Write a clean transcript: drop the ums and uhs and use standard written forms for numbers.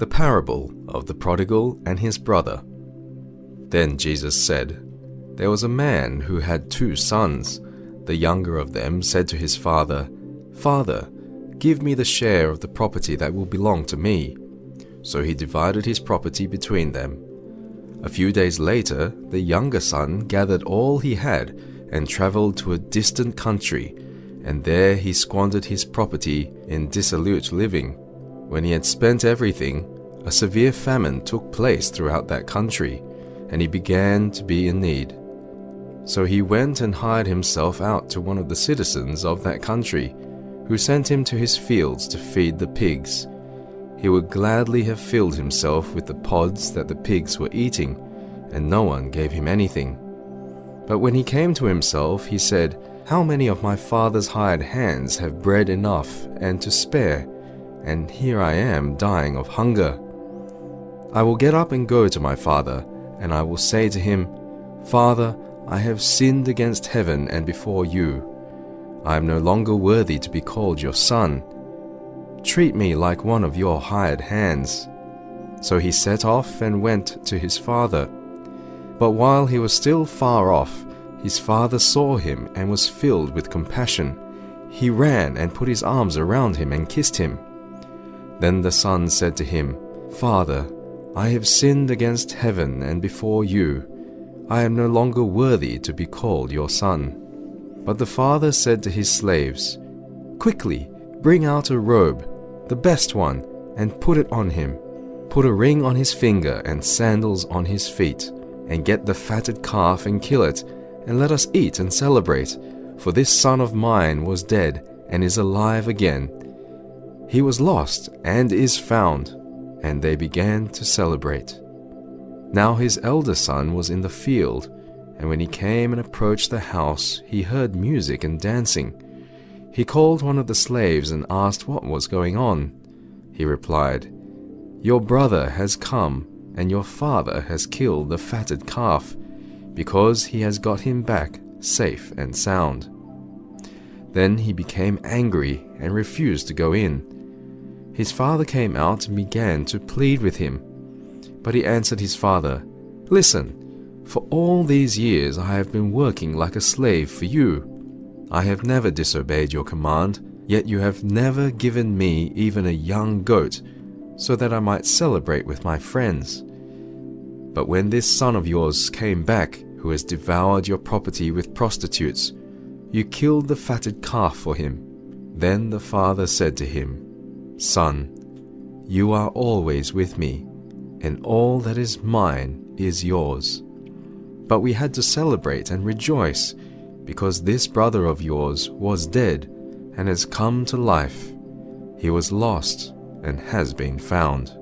The parable of the prodigal and his brother. Then Jesus said, There was a man who had 2 sons. The younger of them said to his father, Father, give me the share of the property that will belong to me. So he divided his property between them. A few days later, the younger son gathered all he had and traveled to a distant country, and there he squandered his property in dissolute living. When he had spent everything, a severe famine took place throughout that country, and he began to be in need. So he went and hired himself out to one of the citizens of that country, who sent him to his fields to feed the pigs. He would gladly have filled himself with the pods that the pigs were eating, and no one gave him anything. But when he came to himself, he said, How many of my father's hired hands have bread enough and to spare, and here I am dying of hunger? I will get up and go to my father, and I will say to him, Father, I have sinned against heaven and before you. I am no longer worthy to be called your son. Treat me like one of your hired hands. So he set off and went to his father. But while he was still far off, his father saw him and was filled with compassion. He ran and put his arms around him and kissed him. Then the son said to him, Father, I have sinned against heaven and before you. I am no longer worthy to be called your son. But the father said to his slaves, Quickly, bring out a robe, the best one, and put it on him. Put a ring on his finger and sandals on his feet, and get the fatted calf and kill it, and let us eat and celebrate. For this son of mine was dead and is alive again. He was lost and is found. And they began to celebrate. Now his elder son was in the field, and when he came and approached the house, he heard music and dancing. He called one of the slaves and asked what was going on. He replied, Your brother has come, and your father has killed the fatted calf, because he has got him back safe and sound. Then he became angry and refused to go in. His father came out and began to plead with him. But he answered his father, Listen, for all these years I have been working like a slave for you. I have never disobeyed your command, yet you have never given me even a young goat, so that I might celebrate with my friends. But when this son of yours came back, who has devoured your property with prostitutes, you killed the fatted calf for him. Then the father said to him, Son, you are always with me, and all that is mine is yours. But we had to celebrate and rejoice, because this brother of yours was dead and has come to life. He was lost and has been found.